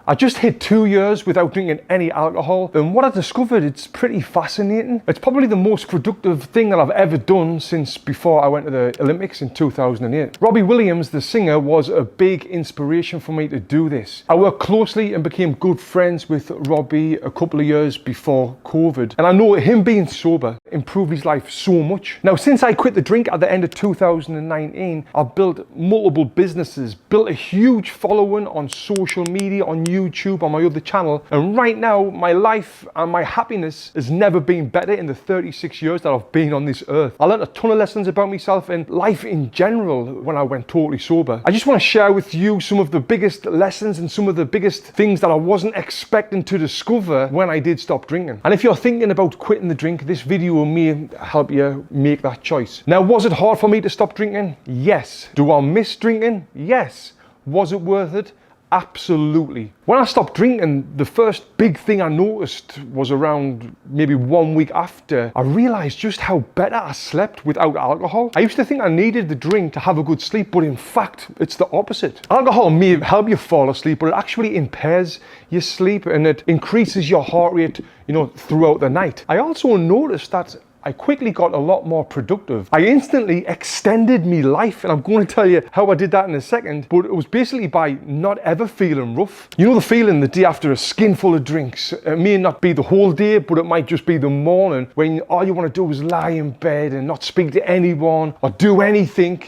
I just hit 2 years without drinking any alcohol, and what I discovered, it's pretty fascinating. It's probably the most productive thing that I've ever done since before I went to the Olympics in 2008. Robbie Williams, the singer, was a big inspiration for me to do this. I worked closely and became good friends with Robbie a couple of years before COVID, and I know him being sober improved his life so much. Now, since I quit the drink at the end of 2019, I've built multiple businesses, built a huge following on social media, on YouTube, on my other channel, and right now my life and my happiness has never been better in the 36 years that I've been on this earth. I learned a ton of lessons about myself and life in general when I went totally sober. I just want to share with you some of the biggest lessons and some of the biggest things that I wasn't expecting to discover when I did stop drinking. And if you're thinking about quitting the drink, this video may help you make that choice. Now, was it hard for me to stop drinking? Yes. Do I miss drinking? Yes. Was it worth it? Absolutely. When I stopped drinking, the first big thing I noticed was around maybe 1 week after, I realized just how better I slept without alcohol. I used to think I needed the drink to have a good sleep, but in fact, it's the opposite. Alcohol may help you fall asleep, but it actually impairs your sleep and it increases your heart rate, throughout the night. I also noticed that I quickly got a lot more productive. I instantly extended my life, and I'm going to tell you how I did that in a second, but it was basically by not ever feeling rough. You know the feeling the day after a skin full of drinks? It may not be the whole day, but it might just be the morning when all you want to do is lie in bed and not speak to anyone or do anything.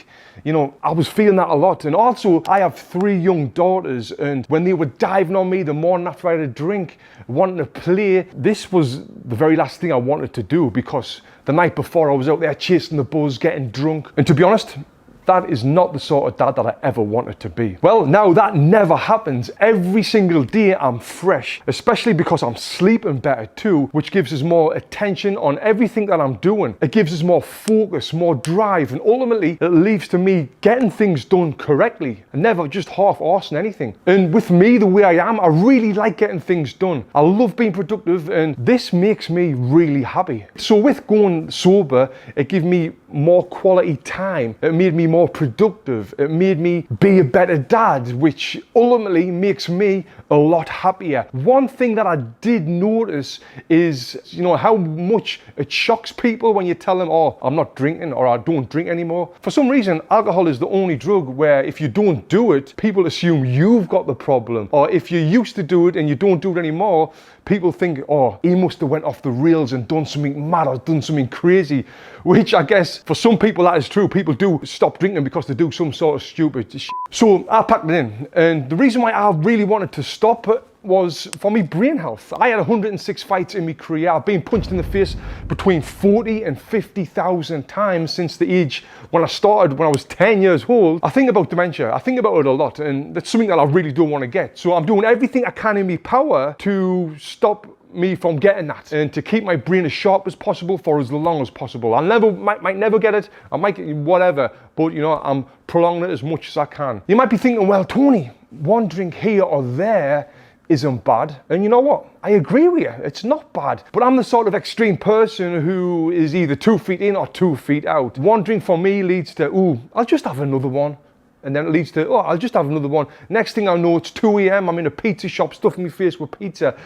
I was feeling that a lot. And also, I have 3 young daughters, and when they were diving on me the morning after I had a drink, wanting to play, this was the very last thing I wanted to do, because the night before I was out there chasing the buzz, getting drunk. And to be honest, that is not the sort of dad that I ever wanted to be. Well, now that never happens. Every single day I'm fresh, especially because I'm sleeping better too, which gives us more attention on everything that I'm doing. It gives us more focus, more drive, and ultimately it leads to me getting things done correctly and never just half-arsing anything. And with me, the way I am, I really like getting things done. I love being productive, and this makes me really happy. So with going sober, it gave me more quality time. It made me more productive. It made me be a better dad, which ultimately makes me a lot happier. One thing that I did notice is, how much it shocks people when you tell them, oh, I'm not drinking, or I don't drink anymore. For some reason, alcohol is the only drug where if you don't do it, people assume you've got the problem. Or if you used to do it and you don't do it anymore, people think, oh, he must have went off the rails and done something mad or done something crazy, which I guess for some people that is true. People do stop drinking because they do some sort of stupid shit. So I packed it in, and the reason why I really wanted to stop it was for me brain health. I had 106 fights in my career. I've been punched in the face between 40 and 50,000 times since the age when I started, when I was 10 years old. I think about dementia. I think about it a lot, and that's something that I really don't want to get. So I'm doing everything I can in my power to stop me from getting that and to keep my brain as sharp as possible for as long as possible. I might never get it. I might get whatever, but I'm prolonging it as much as I can. You might be thinking, well, Tony, one drink here or there isn't bad. And you know what? I agree with you. It's not bad. But I'm the sort of extreme person who is either 2 feet in or 2 feet out. One drink for me leads to, ooh, I'll just have another one. And then it leads to, oh, I'll just have another one. Next thing I know, it's 2 a.m. I'm in a pizza shop stuffing my face with pizza,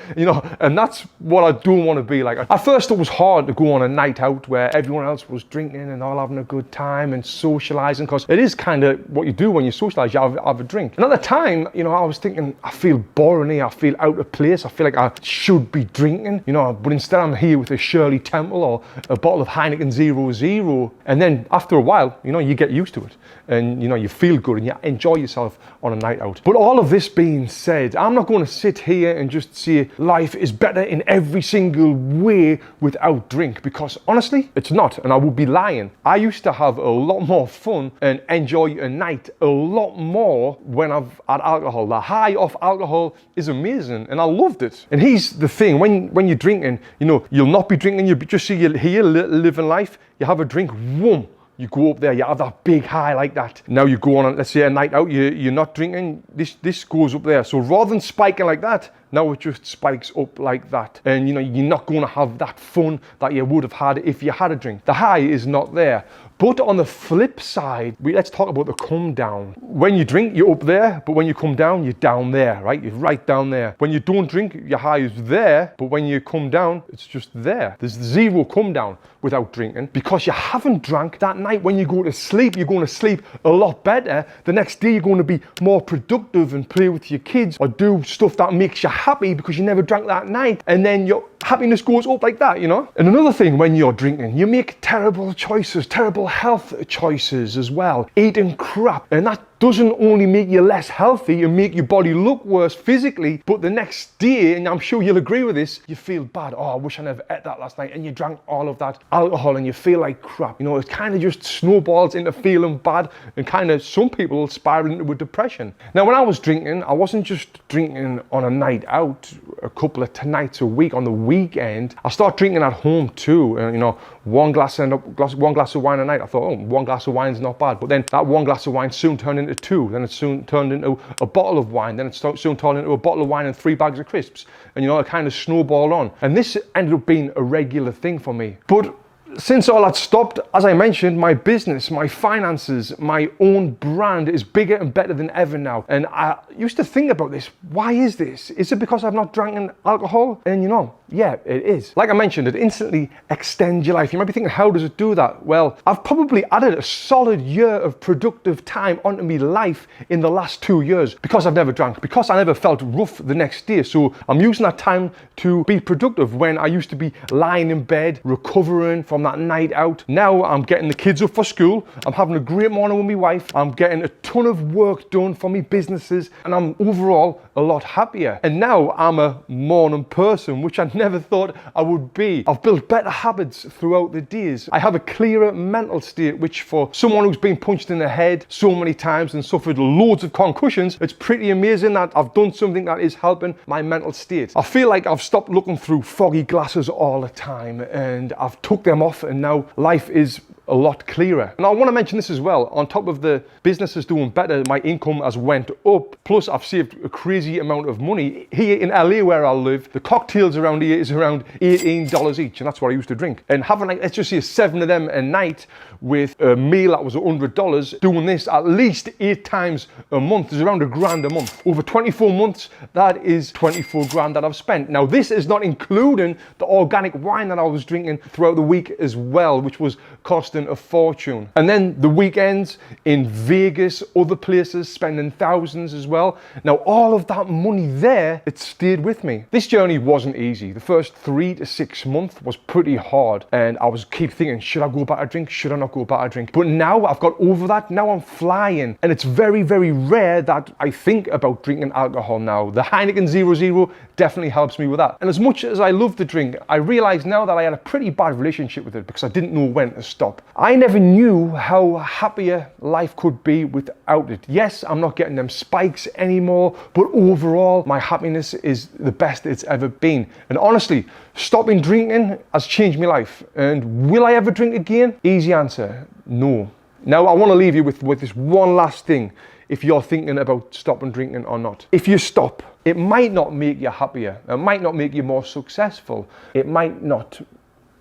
and that's what I don't want to be like. At first, it was hard to go on a night out where everyone else was drinking and all having a good time and socializing, because it is kind of what you do when you socialize, you have a drink. And at the time, I was thinking, I feel boring here, I feel out of place, I feel like I should be drinking, but instead I'm here with a Shirley Temple or a bottle of Heineken 0.0. And then after a while, you get used to it, and you feel good and you enjoy yourself on a night out. But all of this being said, I'm not going to sit here and just say life is better in every single way without drink, because honestly, it's not, and I would be lying. I used to have a lot more fun and enjoy a night a lot more when I've had alcohol. The high off alcohol is amazing, and I loved it. And here's the thing, when you're drinking, you'll not be drinking, you just see you here living life, you have a drink, whoom, you go up there, you have that big high like that. Now you go on, let's say a night out, you're not drinking, this goes up there. So rather than spiking like that, Now it just spikes up like that. And you know, you're not going to have that fun that you would have had if you had a drink. The high is not there. But on the flip side, let's talk about the come down. When you drink, you're up there, but when you come down, you're down there, right? You're right down there. When you don't drink, your high is there, but when you come down, it's just there. There's zero come down without drinking because you haven't drank that night. When you go to sleep, you're going to sleep a lot better. The next day, you're going to be more productive and play with your kids or do stuff that makes you happy because you never drank that night. And then your happiness goes up like that, you know? And another thing, when you're drinking, you make terrible choices, terrible health choices as well. Eating crap. And that doesn't only make you less healthy and make your body look worse physically, but the next day, and I'm sure you'll agree with this, you feel bad. Oh, I wish I never ate that last night. And you drank all of that alcohol and you feel like crap. You know, it kind of just snowballs into feeling bad and kind of some people spiral into a depression. Now, when I was drinking, I wasn't just drinking on a night out, a couple of nights a week on the weekend. I started drinking at home too. You know, one glass of wine a night. I thought, oh, one glass of wine is not bad. But then that one glass of wine soon turned into two. Then it soon turned into a bottle of wine. Then it soon turned into a bottle of wine and 3 bags of crisps. And you know, it kind of snowballed on. And this ended up being a regular thing for me. But since all that stopped, as I mentioned, my business, my finances, my own brand is bigger and better than ever now. And I used to think about this. Why is this? Is it because I've not drank alcohol? And you know, yeah, it is. Like I mentioned, it instantly extends your life. You might be thinking, how does it do that? Well, I've probably added a solid year of productive time onto my life in the last 2 years because I've never drank, because I never felt rough the next day. So I'm using that time to be productive when I used to be lying in bed, recovering from that night out. Now I'm getting the kids up for school. I'm having a great morning with my wife. I'm getting a ton of work done for me businesses, and I'm overall a lot happier. And now I'm a morning person, which I never thought I would be. I've built better habits throughout the days. I have a clearer mental state, which for someone who's been punched in the head so many times and suffered loads of concussions, it's pretty amazing that I've done something that is helping my mental state. I feel like I've stopped looking through foggy glasses all the time, and I've took them off, and now life is a lot clearer. And I want to mention this as well. On top of the businesses doing better, my income has went up. Plus, I've saved a crazy amount of money. Here in LA where I live, the cocktails around here is around $18 each, and that's what I used to drink. And having, like, let's just say 7 of them a night with a meal that was $100, doing this at least 8 times a month is around $1,000 a month. Over 24 months, that is 24 grand that I've spent. Now, this is not including the organic wine that I was drinking throughout the week as well, which was costing a fortune. And then the weekends in Vegas, other places, spending thousands as well. Now, all of that money there, it stayed with me. This journey wasn't easy. The first 3 to 6 months was pretty hard, and I was keep thinking, should I go back to drink? Should I not go back to drink? But now I've got over that. Now I'm flying, and it's very, very rare that I think about drinking alcohol now. The Heineken 0.0 definitely helps me with that. And as much as I love to drink, I realize now that I had a pretty bad relationship with it because I didn't know when to stop. I never knew how happier life could be without it. Yes, I'm not getting them spikes anymore, but overall, my happiness is the best it's ever been. And honestly, stopping drinking has changed my life. And will I ever drink again? Easy answer, no. Now, I want to leave you with this one last thing, if you're thinking about stopping drinking or not. If you stop, it might not make you happier. It might not make you more successful. It might not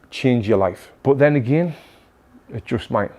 change your life. But then again, it just might.